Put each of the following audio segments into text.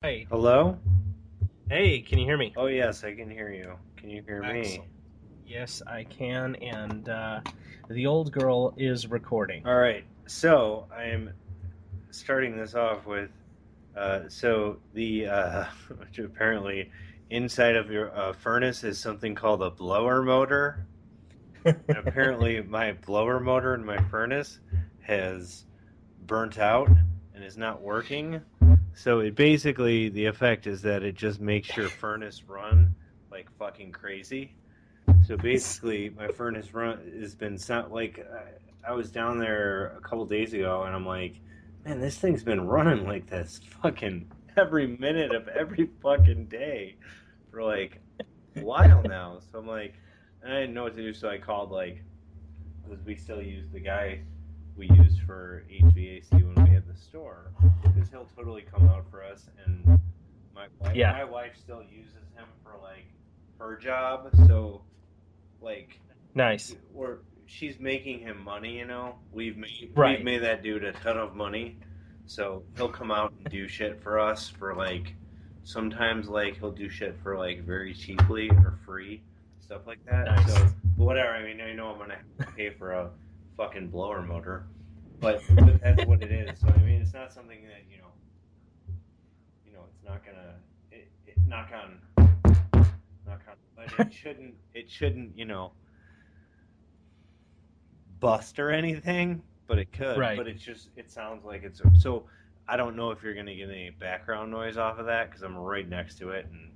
Hi. Hello? Hey, can you hear me? Oh, yes, I can hear you. Can you hear me? Excellent. Yes, I can, and the old girl is recording. All right, so I'm starting this off with which apparently inside of your furnace is something called a blower motor. And apparently, my blower motor in my furnace has burnt out and is not working. So it basically, the effect is that it just makes your furnace run like fucking crazy. So basically, my furnace run has been sound like I was down there a couple days ago, and I'm like, man, this thing's been running like this fucking every minute of every fucking day for like a while now. So I'm like, I didn't know what to do, so I called like because we still use the guy we used for HVAC when we had the store, because he'll totally come out for us, and Yeah, my wife still uses him for like her job, so like nice. we're she's making him money. We've Right. made that dude a ton of money, so he'll come out and do shit for us for like sometimes like he'll do shit for like very cheaply or free stuff like that. Nice. So but whatever. I mean, I know I'm gonna have to pay for a fucking blower motor, but that's what it is. So I mean, it's not something that it's not gonna knock on but it shouldn't bust or anything, but it could. Right. But it sounds like it's so. I don't know if you're gonna get any background noise off of that because I'm right next to it and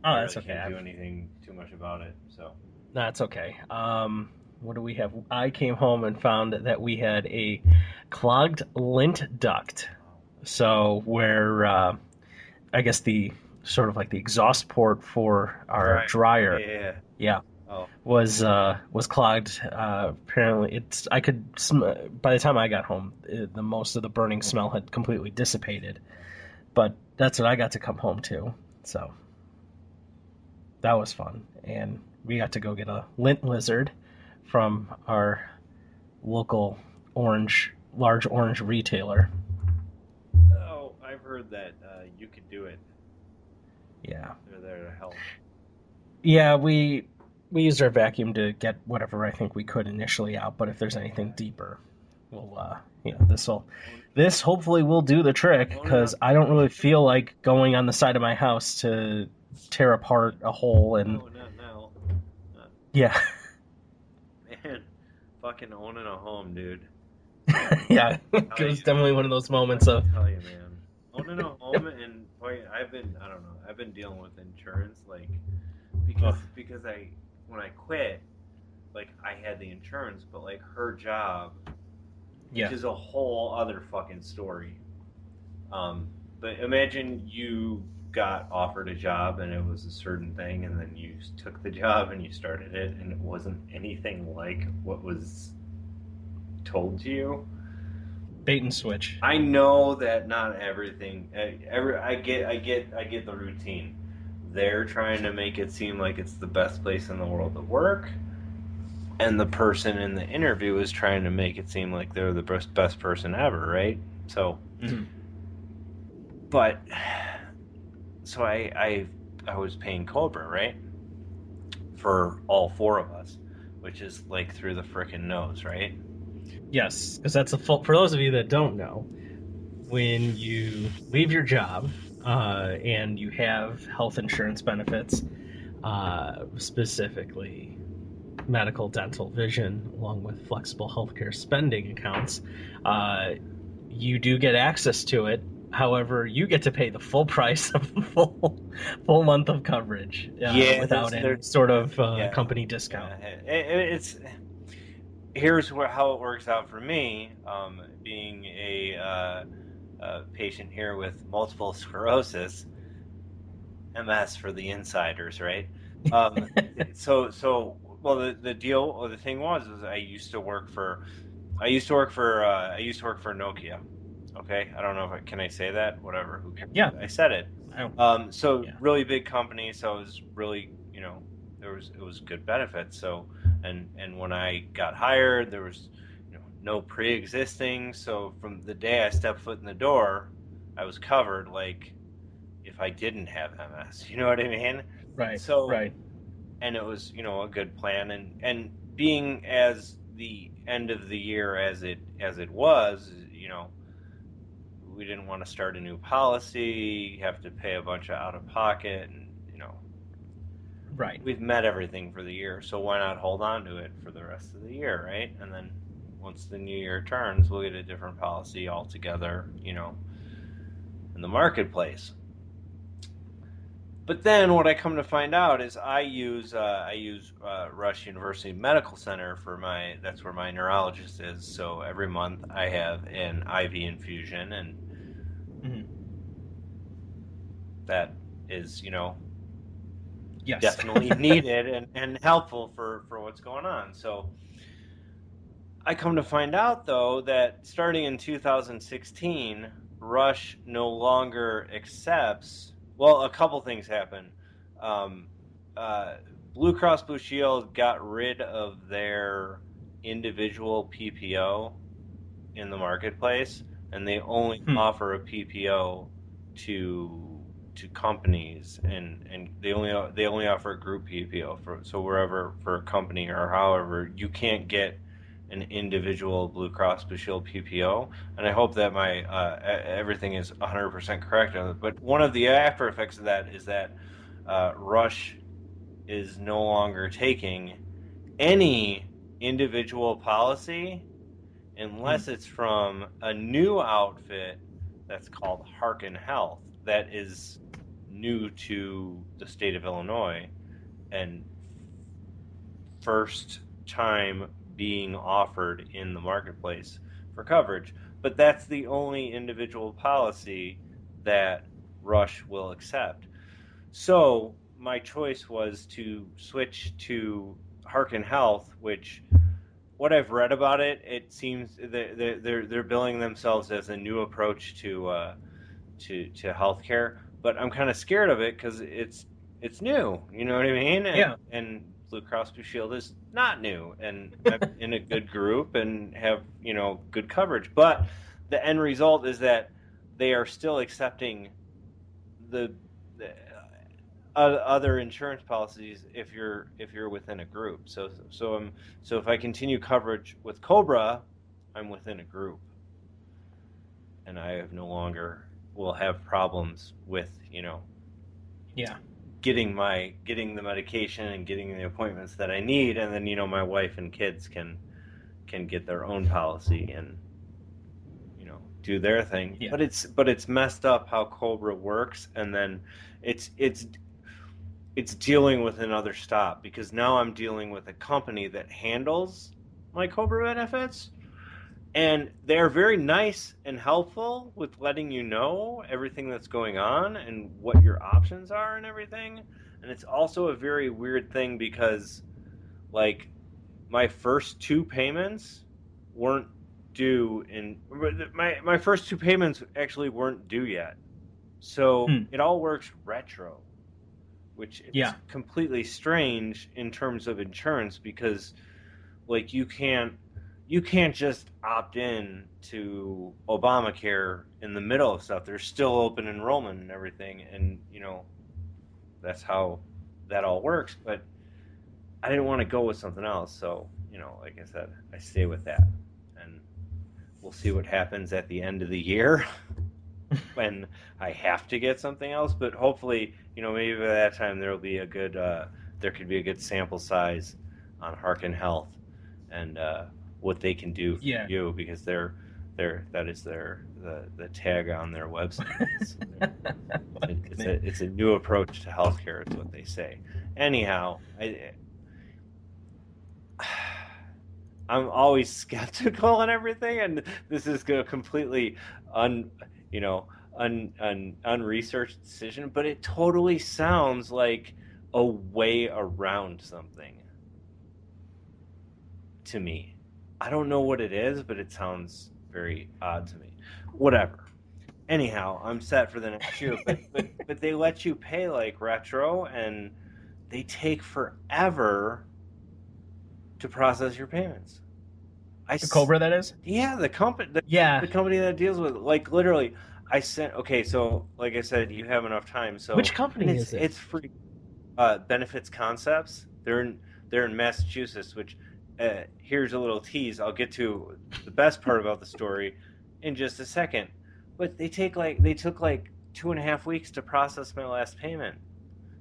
Oh, I that's really okay. can't do anything too much about it. So That's okay. What do we have? I came home and found that we had a clogged lint duct. wow. So where I guess the sort of like the exhaust port for our Right. Yeah. dryer, Yeah, yeah. yeah, Oh. was clogged. Apparently, I could by the time I got home, the most of the burning smell had completely dissipated. But that's what I got to come home to, so that was fun. And we got to go get a lint lizard from our local large orange retailer. Oh, I've heard that you could do it. Yeah, They're there to help. yeah, we used our vacuum to get whatever I think we could initially out. But if there's anything Right. deeper, we'll Oh, this hopefully will do the trick oh no, because I don't really feel like going on the side of my house to tear apart a hole and no, not now. Not, yeah. man, fucking owning a home, dude. Yeah, it Tell was you, definitely one of those moments I of tell you, man. Owning a home and boy, I don't know, I've been dealing with insurance like ugh, because I when I quit, like I had the insurance, but like her job, which yeah. is a whole other fucking story. Um, but imagine you got offered a job and it was a certain thing, and then you took the job and you started it, and it wasn't anything like what was told to you. Bait and switch. I know that not everything. I get the routine. They're trying to make it seem like it's the best place in the world to work, and the person in the interview is trying to make it seem like they're the best person ever, right? So, Mhm. but so I was paying Cobra, right, for all four of us, which is like through the frickin' nose, right? Yes, because that's a full. For those of you that don't know, when you leave your job and you have health insurance benefits, specifically medical, dental, vision, along with flexible healthcare spending accounts, uh, you do get access to it. However, you get to pay the full price of the full month of coverage Yeah, without any sort of yeah, company discount. yeah. It's here's where how it works out for me. Being a patient here with multiple sclerosis, MS for the insiders, right? Um, well, the deal or the thing was I used to work for Nokia. Okay, I don't know if can I say that? Whatever, who cares? Yeah, I said it. I don't. So Yeah, really big company, so it was really it was good benefits. So and when I got hired, there was no pre-existing. So from the day I stepped foot in the door, I was covered. Like if I didn't have MS. You know what I mean? Right. So, Right. and it was, a good plan, and being as the end of the year as it was, we didn't want to start a new policy, have to pay a bunch of out of pocket, and Right. we've met everything for the year, so why not hold on to it for the rest of the year, right? And then once the new year turns, we'll get a different policy altogether, in the marketplace. But then what I come to find out is I use Rush University Medical Center for that's where my neurologist is. So every month I have an IV infusion, and Hmm. that is Yes. definitely needed and helpful for what's going on. So I come to find out though that starting in 2016, Rush no longer accepts. Well, a couple things happen. Um, uh, Blue Cross Blue Shield got rid of their individual PPO in the marketplace, and they only Hmm. offer a PPO to companies, and they only offer a group PPO for, so wherever for a company or however you can't get an individual Blue Cross Blue Shield PPO. And I hope that my everything is 100% correct on it. But one of the after effects of that is that Rush is no longer taking any individual policy Hmm. unless it's from a new outfit that's called Harken Health, that is new to the state of Illinois and first time being offered in the marketplace for coverage. But that's the only individual policy that Rush will accept. So my choice was to switch to Harken Health, which, what I've read about it, it seems they're billing themselves as a new approach to healthcare. But I'm kind of scared of it because it's new. You know what I mean? Yeah. And Blue Cross Blue Shield is not new, and I'm in a good group and have good coverage. But the end result is that they are still accepting the other insurance policies if you're within a group. So if I continue coverage with Cobra, I'm within a group, and I have no longer will have problems with Yeah. getting the medication and getting the appointments that I need, and then my wife and kids can get their own policy and do their thing. Yeah. But it's messed up how Cobra works, and then it's dealing with another stop, because now I'm dealing with a company that handles my Cobra benefits, and they're very nice and helpful with letting you know everything that's going on and what your options are and everything. And it's also a very weird thing because, like, my first two payments weren't due in my first two payments actually weren't due yet. So Hmm. it all works retro, which is Yeah. completely strange in terms of insurance, because like you can't just opt in to Obamacare in the middle of stuff. There's still open enrollment and everything, and that's how that all works. But I didn't want to go with something else, so like I said, I stay with that, and we'll see what happens at the end of the year when I have to get something else. But hopefully, maybe by that time there could be a good sample size on Harken Health and what they can do for Yeah. you, because that is the tag on their website. It's a new approach to healthcare, is what they say. Anyhow, I'm always skeptical on everything, and this is a completely un you know unresearched decision, but it totally sounds like a way around something to me. I don't know what it is, but it sounds very odd to me. Whatever. Anyhow, I'm set for the next year, but they let you pay like retro, and they take forever to process your payments. I The Cobra, that is. Yeah, the company Yeah. the company that deals with, like, literally, I sent. Okay, so like I said, you have enough time. Which So and company is it? it's free. Benefits Concepts. They're in Massachusetts. Which here's a little tease. I'll get to the best part about the story in just a second. But they took like 2.5 weeks to process my last payment.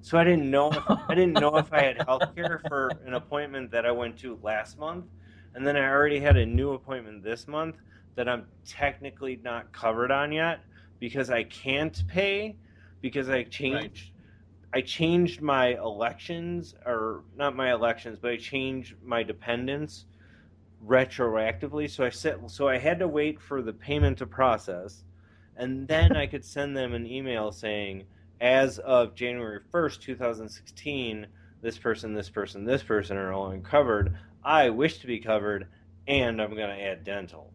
So I didn't know if I had health care for an appointment that I went to last month, and then I already had a new appointment this month that I'm technically not covered on yet because I can't pay because Right. I changed my elections, or not my elections, but I changed my dependents retroactively. So I had to wait for the payment to process, and then I could send them an email saying, as of January 1st, 2016, this person are all covered. I wish to be covered, and I'm going to add dental.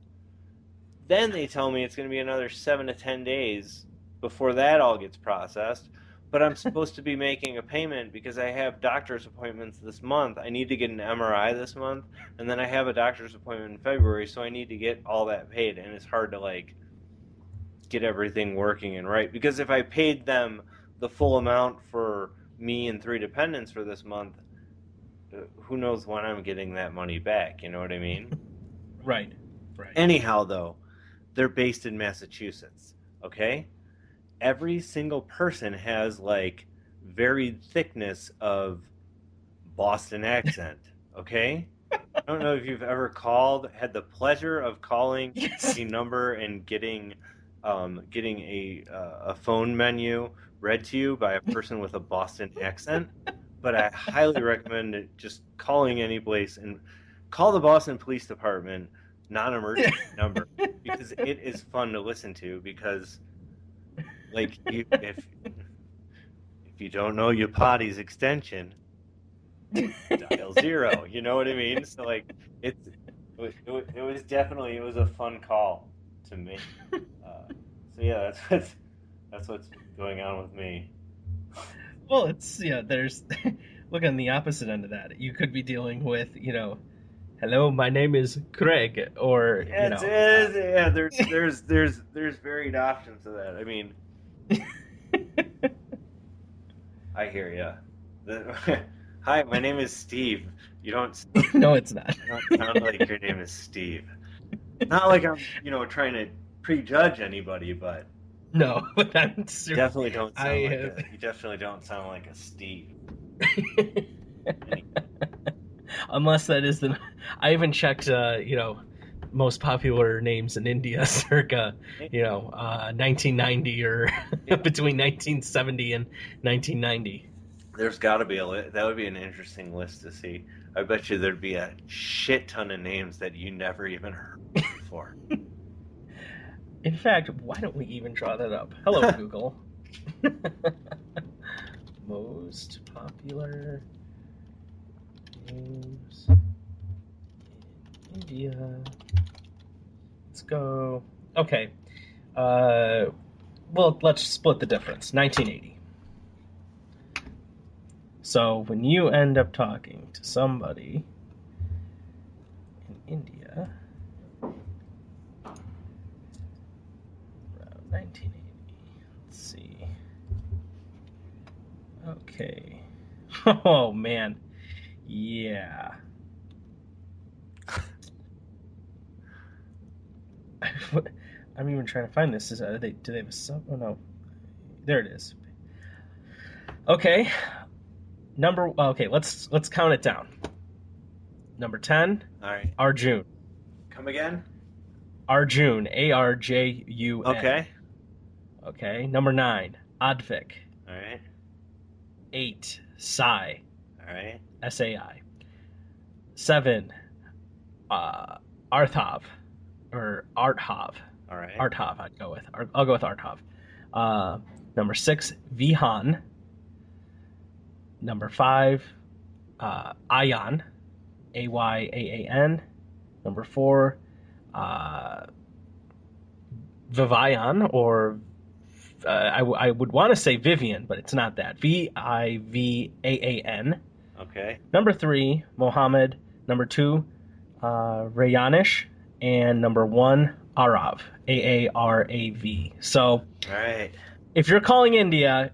Then they tell me it's going to be another 7 to 10 days before that all gets processed. But I'm supposed to be making a payment because I have doctor's appointments this month. I need to get an MRI this month, and then I have a doctor's appointment in February, so I need to get all that paid. And it's hard to like get everything working and right because if I paid them the full amount for me and three dependents for this month, who knows when I'm getting that money back? You know what I mean? Right. Right. Anyhow, though, they're based in Massachusetts. Okay, every single person has like varied thickness of Boston accent. Okay, I don't know if you've ever had the pleasure of calling Yes. a number and getting a phone menu read to you by a person with a Boston accent. But I highly recommend just calling any place and call the Boston Police Department non-emergency number because it is fun to listen to because like if you don't know your potty's extension, dial zero. You know what I mean? So like it was definitely it was a fun call to me. So yeah, that's what's going on with me. Well, it's yeah. There's look on the opposite end of that. You could be dealing with hello, my name is Craig, or Yeah, yeah. There's varied options of that. I mean, I hear you. Hi, my name is Steve. no, it's not. You don't sound like your name is Steve. Not like I'm trying to prejudge anybody, but No, but I you definitely don't sound like a Steve. have. Any, Unless that is the. I even checked, most popular names in India circa, 1990 or yeah, between 1970 and 1990. there's got to be that would be an interesting list to see. I bet you there'd be a shit ton of names that you never even heard before. In fact, why don't we even draw that up? Hello, Google. Most popular names in India. Let's go. Okay. Well, let's split the difference. 1980. So when you end up talking to somebody in India, around 1980, let's see. Okay. Oh man, yeah. I'm even trying to find this. Do they have a sub? Oh no, there it is. Okay, Okay, let's count it down. Number 10, All right, Arjun. come again. Arjun, Arjun. Okay. Okay. Number 9, Advik. All right. 8, Sai. All right. Sai. 7, Arthav, or Arthav. All right. Arthav, I'll go with Arthav. Number 6, Vihan. Number 5, Ayan, Ayaan. Number 4, Vivian, or I would want to say Vivian, but it's not that. Vivan. Okay. Number 3, Mohammed. Number 2, Rayanish. And number 1, Aarav, Aarav. So All right. if you're calling India,